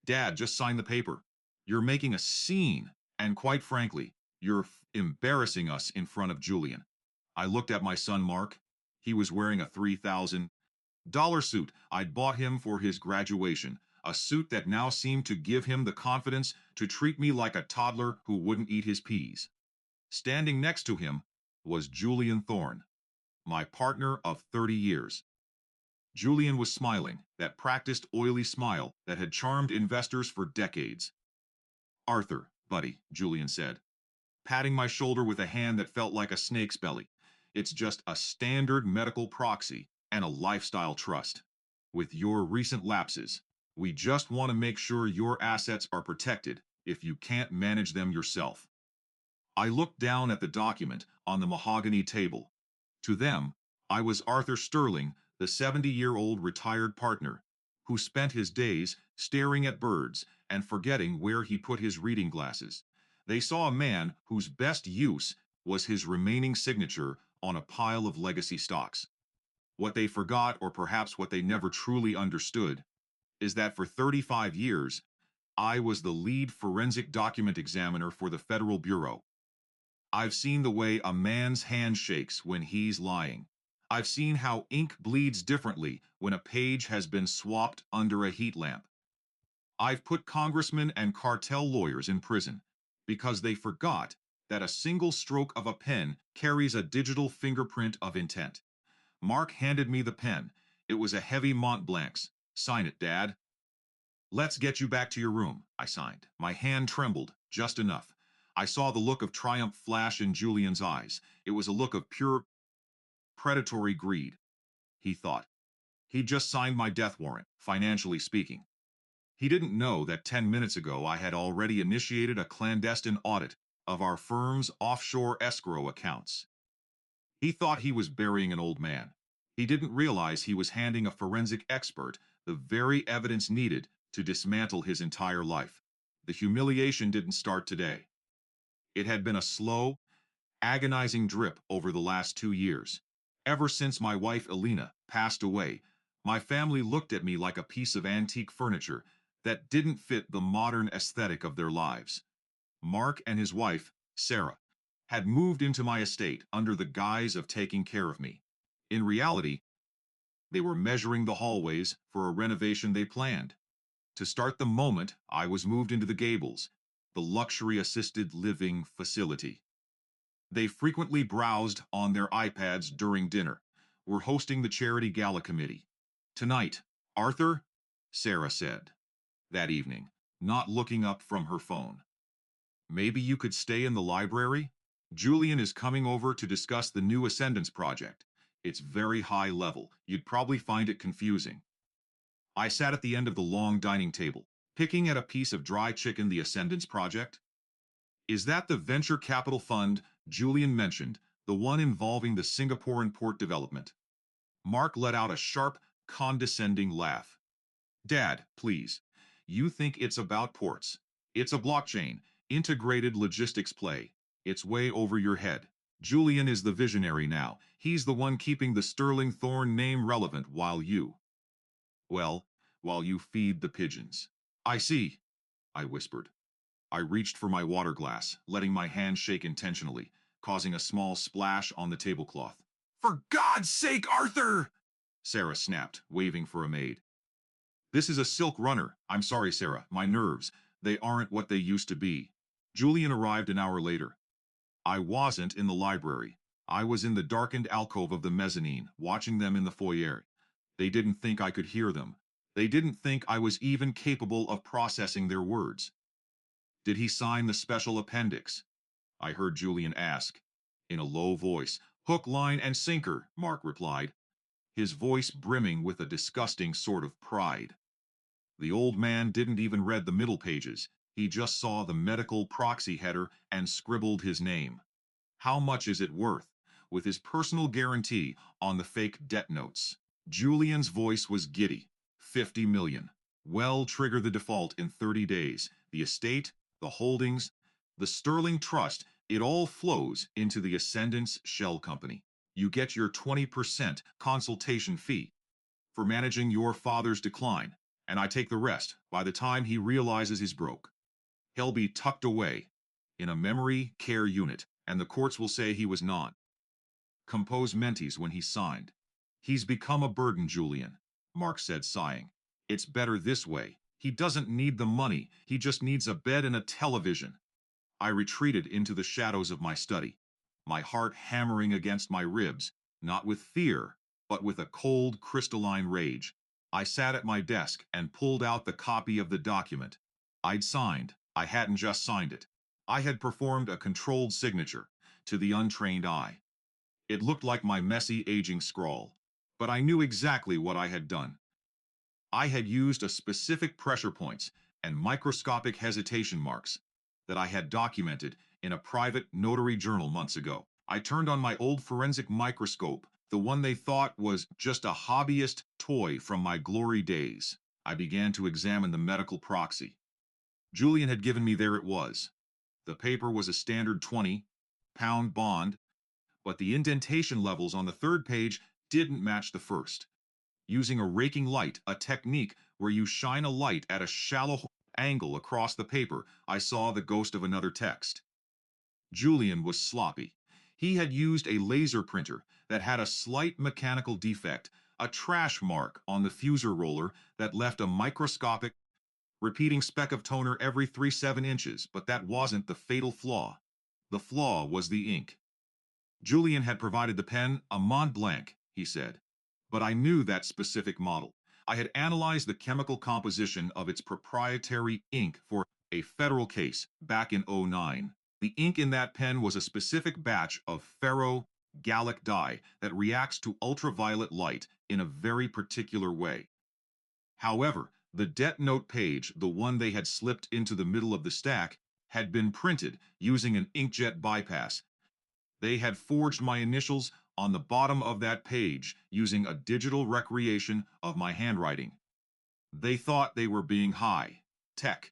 Dad, just sign the paper. You're making a scene, and quite frankly, you're embarrassing us in front of Julian. I looked at my son Mark. He was wearing a $3,000 suit I'd bought him for his graduation, a suit that now seemed to give him the confidence to treat me like a toddler who wouldn't eat his peas. Standing next to him was Julian Thorne, my partner of 30 years. Julian was smiling, that practiced oily smile that had charmed investors for decades. Arthur, buddy, Julian said, patting my shoulder with a hand that felt like a snake's belly. It's just a standard medical proxy and a lifestyle trust. With your recent lapses, we just want to make sure your assets are protected if you can't manage them yourself. I looked down at the document on the mahogany table. To them, I was Arthur Sterling, the 70-year-old retired partner, who spent his days staring at birds and forgetting where he put his reading glasses. They saw a man whose best use was his remaining signature on a pile of legacy stocks. What they forgot, or perhaps what they never truly understood, is that for 35 years, I was the lead forensic document examiner for the Federal Bureau. I've seen the way a man's hand shakes when he's lying. I've seen how ink bleeds differently when a page has been swapped under a heat lamp. I've put congressmen and cartel lawyers in prison because they forgot that a single stroke of a pen carries a digital fingerprint of intent. Mark handed me the pen. It was a heavy Mont Blanc's. Sign it, Dad. Let's get you back to your room, I signed. My hand trembled, just enough. I saw the look of triumph flash in Julian's eyes. It was a look of pure predatory greed. He thought. He'd just signed my death warrant, financially speaking. He didn't know that 10 minutes ago I had already initiated a clandestine audit of our firm's offshore escrow accounts. He thought he was burying an old man. He didn't realize he was handing a forensic expert the very evidence needed to dismantle his entire life. The humiliation didn't start today. It had been a slow, agonizing drip over the last 2 years. Ever since my wife Elena passed away, my family looked at me like a piece of antique furniture that didn't fit the modern aesthetic of their lives. Mark and his wife, Sarah, had moved into my estate under the guise of taking care of me. In reality, they were measuring the hallways for a renovation they planned. To start the moment I was moved into the Gables, the luxury assisted living facility. They frequently browsed on their iPads during dinner, were hosting the charity gala committee. Tonight, Arthur, Sarah said, that evening, not looking up from her phone. Maybe you could stay in the library? Julian is coming over to discuss the new Ascendance project. It's very high level. You'd probably find it confusing. I sat at the end of the long dining table, picking at a piece of dry chicken. The Ascendance project? Is that the venture capital fund Julian mentioned, the one involving the Singaporean port development? Mark let out a sharp, condescending laugh. Dad, please. You think it's about ports. It's a blockchain, integrated logistics play. It's way over your head. Julian is the visionary now. He's the one keeping the Sterling Thorne name relevant while you feed the pigeons. I see, I whispered. I reached for my water glass, letting my hand shake intentionally, causing a small splash on the tablecloth. For God's sake, Arthur! Sarah snapped, waving for a maid. This is a silk runner. I'm sorry, Sarah. My nerves. They aren't what they used to be. Julian arrived an hour later. I wasn't in the library. I was in the darkened alcove of the mezzanine, watching them in the foyer. They didn't think I could hear them. They didn't think I was even capable of processing their words. Did he sign the special appendix? I heard Julian ask. In a low voice. Hook, line, and sinker, Mark replied, his voice brimming with a disgusting sort of pride. The old man didn't even read the middle pages. He just saw the medical proxy header and scribbled his name. How much is it worth? With his personal guarantee on the fake debt notes. Julian's voice was giddy. 50 million. Well, trigger the default in 30 days. The estate, the holdings, the Sterling Trust, it all flows into the Ascendance Shell Company. You get your 20% consultation fee for managing your father's decline. and I take the rest by the time he realizes he's broke. He'll be tucked away in a memory care unit, and the courts will say he was non compos mentis when he signed. He's become a burden, Julian, Mark said, sighing. It's better this way. He doesn't need the money, he just needs a bed and a television. I retreated into the shadows of my study, my heart hammering against my ribs, not with fear, but with a cold, crystalline rage. I sat at my desk and pulled out the copy of the document. I'd signed. I hadn't just signed it. I had performed a controlled signature, to the untrained eye. It looked like my messy, aging scrawl, but I knew exactly what I had done. I had used a specific pressure points and microscopic hesitation marks that I had documented in a private notary journal months ago. I turned on my old forensic microscope, the one they thought was just a hobbyist toy from my glory days. I began to examine the medical proxy. Julian had given me. There it was. The paper was a standard 20-pound bond, but the indentation levels on the third page didn't match the first. Using a raking light, a technique where you shine a light at a shallow angle across the paper, I saw the ghost of another text. Julian was sloppy. He had used a laser printer that had a slight mechanical defect, a trash mark on the fuser roller that left a microscopic, repeating speck of toner every 3/7 inches, but that wasn't the fatal flaw. The flaw was the ink. Julian had provided the pen, a Mont Blanc, he said. But I knew that specific model. I had analyzed the chemical composition of its proprietary ink for a federal case back in '09. The ink in that pen was a specific batch of ferro-gallic dye that reacts to ultraviolet light in a very particular way. However, the debt note page, the one they had slipped into the middle of the stack, had been printed using an inkjet bypass. They had forged my initials on the bottom of that page using a digital recreation of my handwriting. They thought they were being high-tech.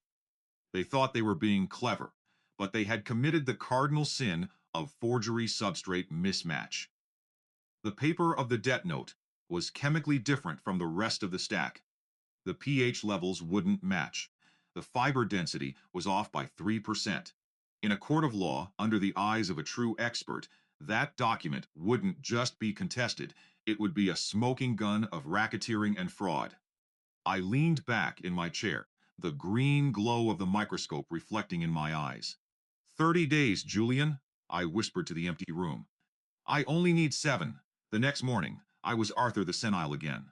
They thought they were being clever, but they had committed the cardinal sin of forgery substrate mismatch. The paper of the debt note was chemically different from the rest of the stack. The pH levels wouldn't match. The fiber density was off by 3%. In a court of law, under the eyes of a true expert, that document wouldn't just be contested, it would be a smoking gun of racketeering and fraud. I leaned back in my chair, the green glow of the microscope reflecting in my eyes. 30 days, Julian, I whispered to the empty room. I only need 7. The next morning, I was Arthur the Senile again.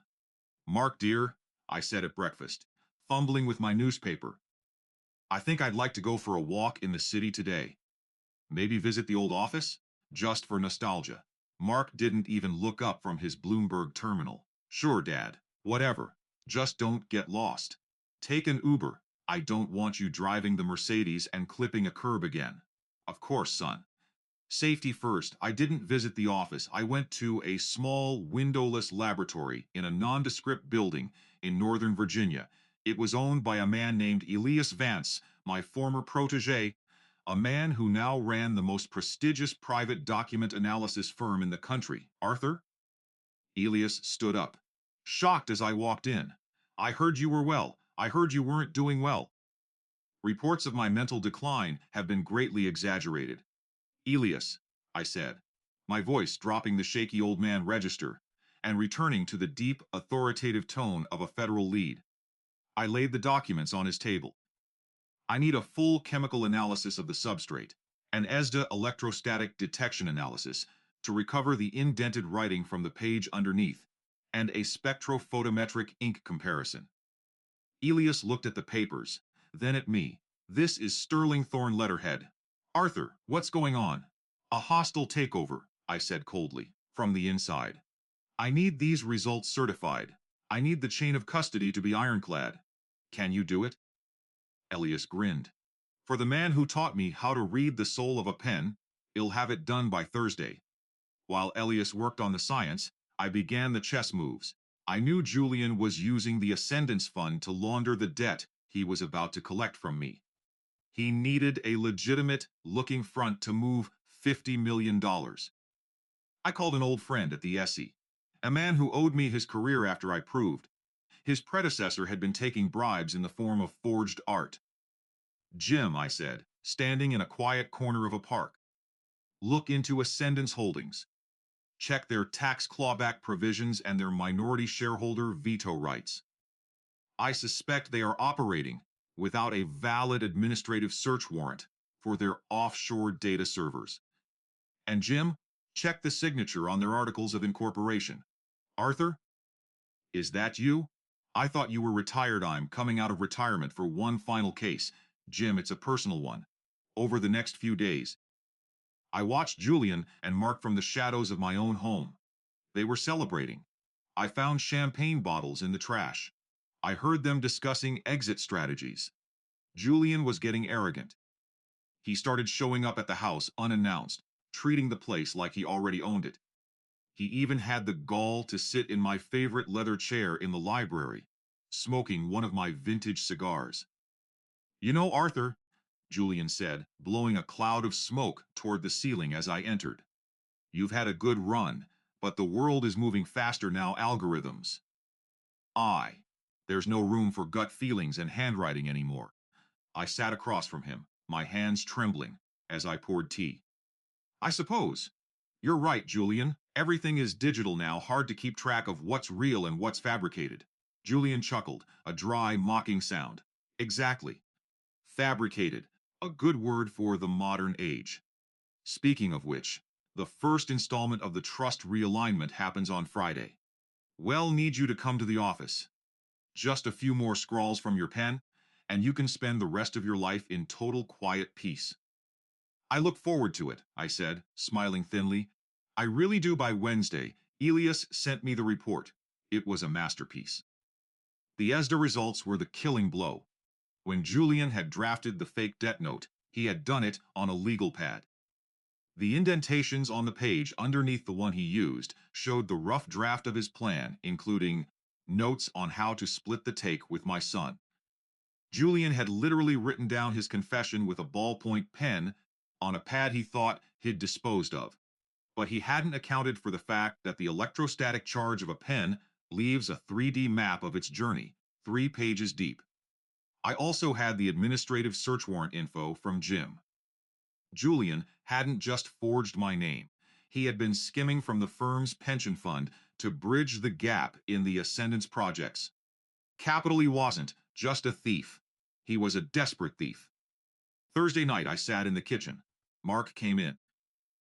Mark, dear, I said at breakfast, fumbling with my newspaper. I think I'd like to go for a walk in the city today. Maybe visit the old office? Just for nostalgia. Mark didn't even look up from his Bloomberg terminal. Sure, Dad. Whatever. Just don't get lost. Take an Uber. I don't want you driving the Mercedes and clipping a curb again. Of course, son. Safety first. I didn't visit the office. I went to a small, windowless laboratory in a nondescript building in Northern Virginia. It was owned by a man named Elias Vance, my former protege, a man who now ran the most prestigious private document analysis firm in the country. Arthur? Elias stood up, shocked as I walked in. I heard you were well. I heard you weren't doing well. Reports of my mental decline have been greatly exaggerated. Elias, I said, my voice dropping the shaky old man register and returning to the deep, authoritative tone of a federal lead. I laid the documents on his table. I need a full chemical analysis of the substrate, an ESDA electrostatic detection analysis to recover the indented writing from the page underneath, and a spectrophotometric ink comparison. Elias looked at the papers, then at me. This is sterling thorn letterhead. Arthur, what's going on? A hostile takeover, I said coldly, from the inside. I need these results certified. I need the chain of custody to be ironclad. Can you do it? Elias grinned. For the man who taught me how to read the soul of a pen, he'll have it done by Thursday. While Elias worked on the science, I began the chess moves. I knew Julian was using the Ascendance Fund to launder the debt he was about to collect from me. He needed a legitimate-looking front to move $50 million. I called an old friend at the SE, a man who owed me his career after I proved His predecessor had been taking bribes in the form of forged art. Jim, I said, standing in a quiet corner of a park. Look into Ascendant's holdings. Check their tax clawback provisions and their minority shareholder veto rights. I suspect they are operating without a valid administrative search warrant for their offshore data servers. And Jim, check the signature on their articles of incorporation. Arthur, is that you? I thought you were retired. I'm coming out of retirement for one final case. Jim, it's a personal one. Over the next few days. I watched Julian and Mark from the shadows of my own home. They were celebrating. I found champagne bottles in the trash. I heard them discussing exit strategies. Julian was getting arrogant. He started showing up at the house unannounced, treating the place like he already owned it. He even had the gall to sit in my favorite leather chair in the library, smoking one of my vintage cigars. You know, Arthur, Julian said, blowing a cloud of smoke toward the ceiling as I entered. You've had a good run, but the world is moving faster now. Algorithms. There's no room for gut feelings and handwriting anymore. I sat across from him, my hands trembling, as I poured tea. I suppose. You're right, Julian. Everything is digital now, hard to keep track of what's real and what's fabricated. Julian chuckled, a dry, mocking sound. Exactly. Fabricated, a good word for the modern age. Speaking of which, the first installment of the trust realignment happens on Friday. Well, need you to come to the office. Just a few more scrawls from your pen, and you can spend the rest of your life in total quiet peace. I look forward to it, I said, smiling thinly. I really do. By Wednesday, Elias sent me the report. It was a masterpiece. The ESDA results were the killing blow. When Julian had drafted the fake debt note, he had done it on a legal pad. The indentations on the page underneath the one he used showed the rough draft of his plan, including notes on how to split the take with my son. Julian had literally written down his confession with a ballpoint pen on a pad he thought he'd disposed of. But he hadn't accounted for the fact that the electrostatic charge of a pen leaves a 3D map of its journey, 3 pages deep. I also had the administrative search warrant info from Jim. Julian hadn't just forged my name. He had been skimming from the firm's pension fund to bridge the gap in the Ascendance projects. Capital, he wasn't just a thief. He was a desperate thief. Thursday night, I sat in the kitchen. Mark came in,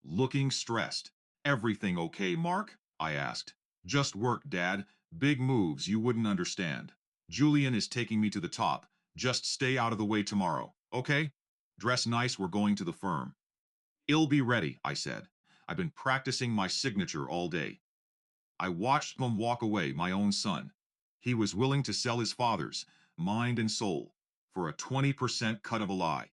looking stressed. Everything okay, Mark? I asked. Just work, Dad. Big moves you wouldn't understand. Julian is taking me to the top. Just stay out of the way tomorrow, okay? Dress nice, we're going to the firm. It'll be ready, I said. I've been practicing my signature all day. I watched him walk away, my own son. He was willing to sell his father's, mind and soul, for a 20% cut of a lie.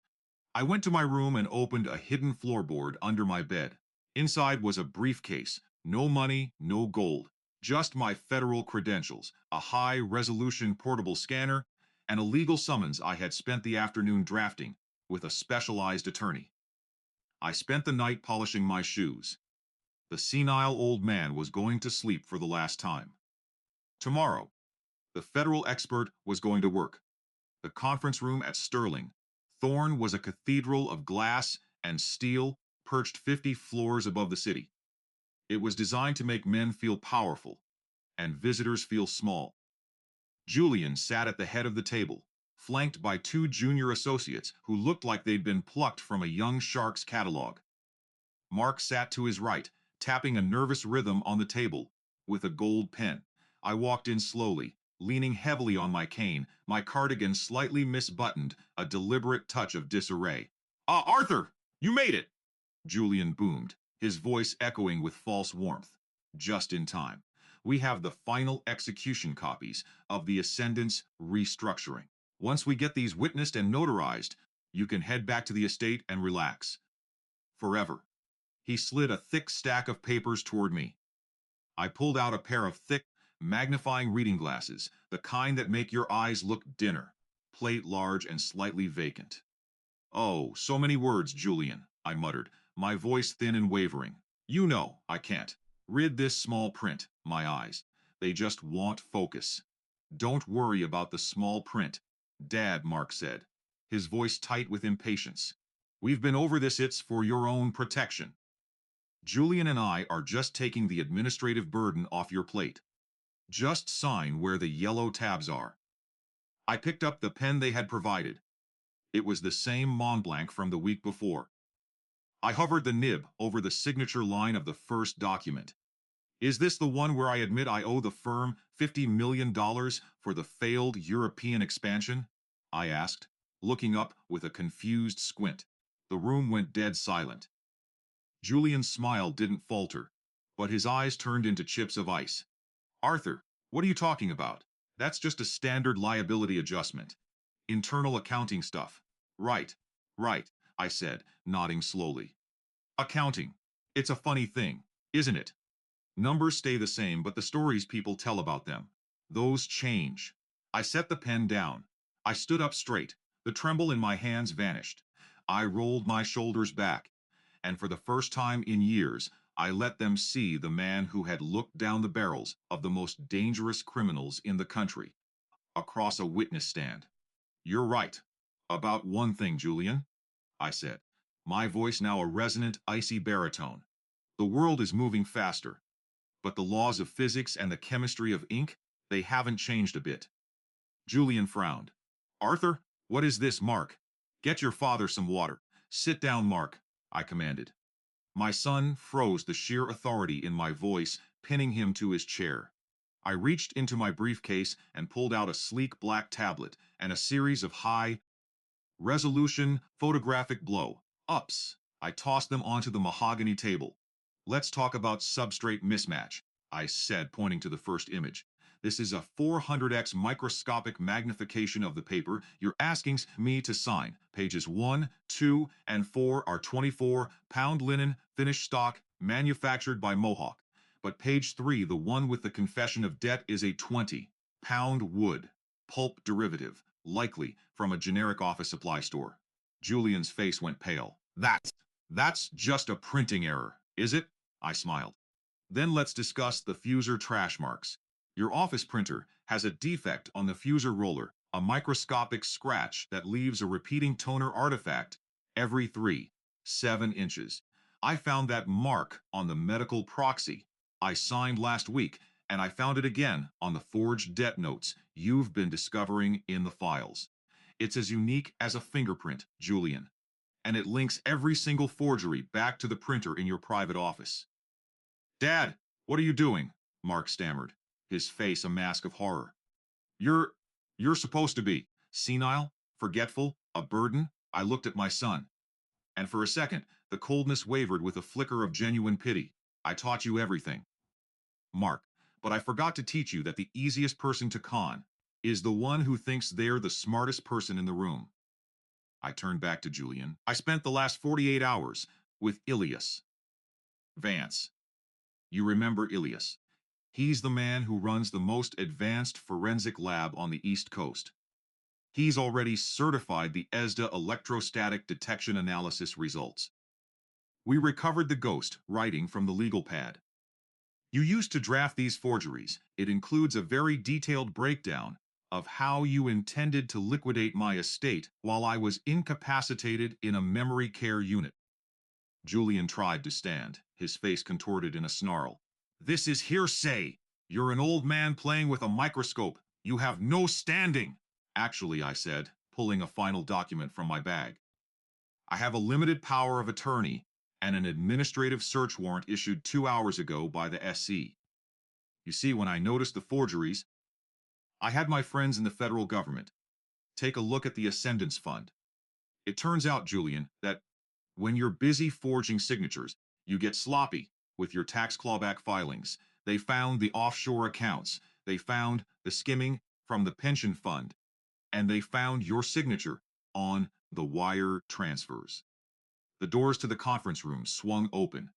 I went to my room and opened a hidden floorboard under my bed. Inside was a briefcase, no money, no gold, just my federal credentials, a high-resolution portable scanner, and a legal summons I had spent the afternoon drafting with a specialized attorney. I spent the night polishing my shoes. The senile old man was going to sleep for the last time. Tomorrow, the federal expert was going to work. The conference room at Sterling. Thorne was a cathedral of glass and steel perched 50 floors above the city. It was designed to make men feel powerful and visitors feel small. Julian sat at the head of the table, flanked by 2 junior associates who looked like they'd been plucked from a young shark's catalog. Mark sat to his right, tapping a nervous rhythm on the table with a gold pen. I walked in slowly, leaning heavily on my cane, my cardigan slightly misbuttoned, a deliberate touch of disarray. Arthur, you made it! Julian boomed, his voice echoing with false warmth. Just in time. We have the final execution copies of the Ascendance restructuring. Once we get these witnessed and notarized, you can head back to the estate and relax. Forever. He slid a thick stack of papers toward me. I pulled out a pair of thick, magnifying reading glasses, the kind that make your eyes look dinner, plate large and slightly vacant. Oh, so many words, Julian, I muttered, my voice thin and wavering. You know, I can't. Read this small print, my eyes. They just want focus. Don't worry about the small print, Dad, Mark said, his voice tight with impatience. We've been over this, it's for your own protection. Julian and I are just taking the administrative burden off your plate. Just sign where the yellow tabs are. I picked up the pen they had provided. It was the same Montblanc from the week before. I hovered the nib over the signature line of the first document. Is this the one where I admit I owe the firm $50 million for the failed European expansion? I asked, looking up with a confused squint. The room went dead silent. Julian's smile didn't falter, but his eyes turned into chips of ice. Arthur, what are you talking about? That's just a standard liability adjustment. Internal accounting stuff. Right, right, I said, nodding slowly. Accounting. It's a funny thing, isn't it? Numbers stay the same, but the stories people tell about them, those change. I set the pen down. I stood up straight. The tremble in my hands vanished. I rolled my shoulders back, and for the first time in years, I let them see the man who had looked down the barrels of the most dangerous criminals in the country, across a witness stand. You're right. About one thing, Julian, I said, my voice now a resonant, icy baritone. The world is moving faster, but the laws of physics and the chemistry of ink, they haven't changed a bit. Julian frowned. Arthur, what is this, Mark? Get your father some water. Sit down, Mark, I commanded. My son froze, the sheer authority in my voice, pinning him to his chair. I reached into my briefcase and pulled out a sleek black tablet and a series of high-resolution photographic blow-ups. I tossed them onto the mahogany table. Let's talk about substrate mismatch, I said, pointing to the first image. This is a 400x microscopic magnification of the paper you're asking me to sign. Pages 1, 2, and 4 are 24-pound linen, finished stock, manufactured by Mohawk. But page 3, the one with the confession of debt, is a 20-pound wood, pulp derivative, likely from a generic office supply store. Julian's face went pale. That's just a printing error, is it? I smiled. Then let's discuss the fuser trash marks. Your office printer has a defect on the fuser roller, a microscopic scratch that leaves a repeating toner artifact every 7 inches. I found that mark on the medical proxy I signed last week, and I found it again on the forged debt notes you've been discovering in the files. It's as unique as a fingerprint, Julian, and it links every single forgery back to the printer in your private office. Dad, what are you doing? Mark stammered, his face a mask of horror. You're supposed to be senile, forgetful, a burden. I looked at my son, and for a second, the coldness wavered with a flicker of genuine pity. I taught you everything, Mark, but I forgot to teach you that the easiest person to con is the one who thinks they're the smartest person in the room. I turned back to Julian. I spent the last 48 hours with Ilias Vance. You remember Ilias? He's the man who runs the most advanced forensic lab on the East Coast. He's already certified the ESDA electrostatic detection analysis results. We recovered the ghost writing from the legal pad. You used to draft these forgeries. It includes a very detailed breakdown of how you intended to liquidate my estate while I was incapacitated in a memory care unit. Julian tried to stand, his face contorted in a snarl. This is hearsay. You're an old man playing with a microscope. You have no standing. Actually, I said, pulling a final document from my bag. I have a limited power of attorney and an administrative search warrant issued 2 hours ago by the SC. You see, when I noticed the forgeries, I had my friends in the federal government take a look at the Ascendance Fund. It turns out, Julian, that when you're busy forging signatures, you get sloppy with your tax clawback filings. They found the offshore accounts, they found the skimming from the pension fund, and they found your signature on the wire transfers. The doors to the conference room swung open.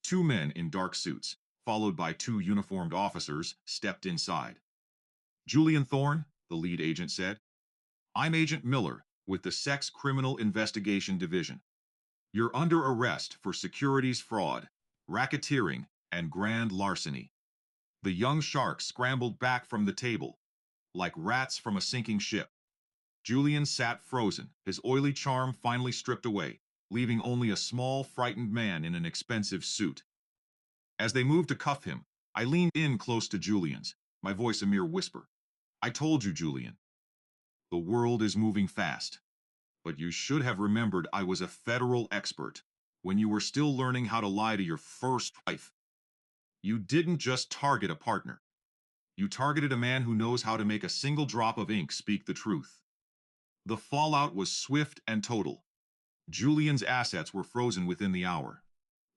2 men in dark suits, followed by 2 uniformed officers, stepped inside. Julian Thorne, the lead agent said. I'm Agent Miller with the Sex Criminal Investigation Division. You're under arrest for securities fraud, racketeering, and grand larceny. The young shark scrambled back from the table. like rats from a sinking ship. Julian sat frozen, his oily charm finally stripped away, leaving only a small, frightened man in an expensive suit. As they moved to cuff him, I leaned in close to Julian's, my voice a mere whisper. I told you, Julian, the world is moving fast. But you should have remembered I was a federal expert when you were still learning how to lie to your first wife. You didn't just target a partner. You targeted a man who knows how to make a single drop of ink speak the truth. The fallout was swift and total. Julian's assets were frozen within the hour.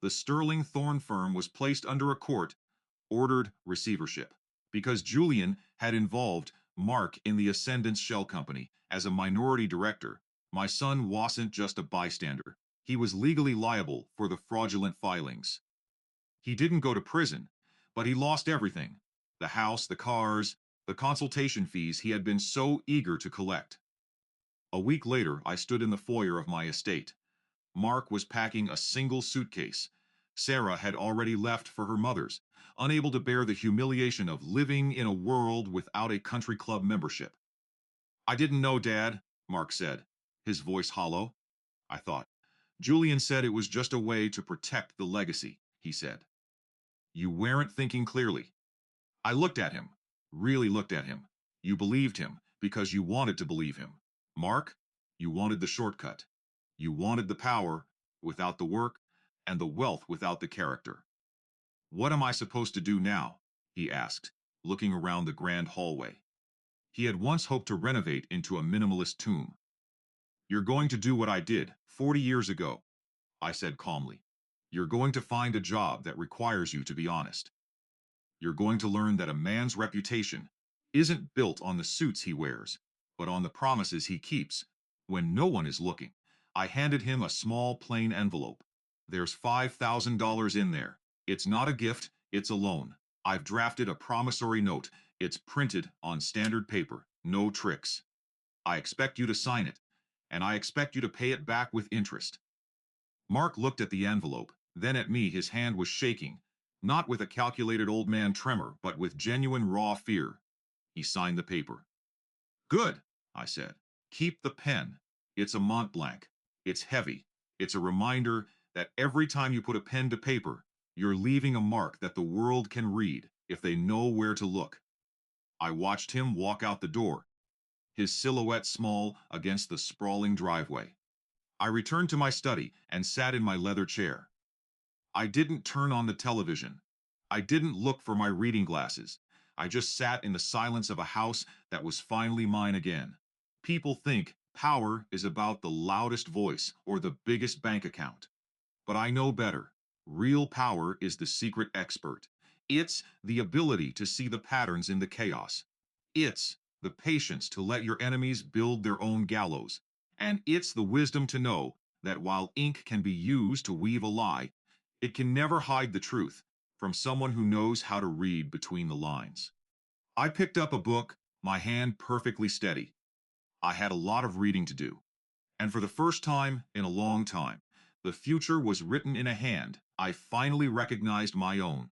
The Sterling Thorne firm was placed under a court-ordered receivership because Julian had involved Mark in the Ascendance Shell Company as a minority director. My son wasn't just a bystander. He was legally liable for the fraudulent filings. He didn't go to prison, but he lost everything. The house, the cars, the consultation fees he had been so eager to collect. A week later, I stood in the foyer of my estate. Mark was packing a single suitcase. Sarah had already left for her mother's, unable to bear the humiliation of living in a world without a country club membership. I didn't know, Dad, Mark said, his voice hollow. I thought. Julian said it was just a way to protect the legacy, he said. You weren't thinking clearly. I looked at him, really looked at him. You believed him because you wanted to believe him. Mark, you wanted the shortcut. You wanted the power without the work and the wealth without the character. What am I supposed to do now? He asked, looking around the grand hallway. He had once hoped to renovate into a minimalist tomb. You're going to do what I did 40 years ago, I said calmly. You're going to find a job that requires you to be honest. You're going to learn that a man's reputation isn't built on the suits he wears, but on the promises he keeps when no one is looking. I handed him a small plain envelope. There's $5,000 in there. It's not a gift, it's a loan. I've drafted a promissory note. It's printed on standard paper, no tricks. I expect you to sign it, and I expect you to pay it back with interest. Mark looked at the envelope, then at me. His hand was shaking, not with a calculated old man tremor, but with genuine raw fear. He signed the paper. Good, I said. Keep the pen. It's a Mont Blanc. It's heavy. It's a reminder that every time you put a pen to paper, you're leaving a mark that the world can read if they know where to look. I watched him walk out the door, his silhouette small against the sprawling driveway. I returned to my study and sat in my leather chair. I didn't turn on the television. I didn't look for my reading glasses. I just sat in the silence of a house that was finally mine again. People think power is about the loudest voice or the biggest bank account. But I know better. Real power is the secret expert. It's the ability to see the patterns in the chaos. It's the patience to let your enemies build their own gallows. And it's the wisdom to know that while ink can be used to weave a lie, it can never hide the truth from someone who knows how to read between the lines. I picked up a book, my hand perfectly steady. I had a lot of reading to do. And for the first time in a long time, the future was written in a hand I finally recognized my own.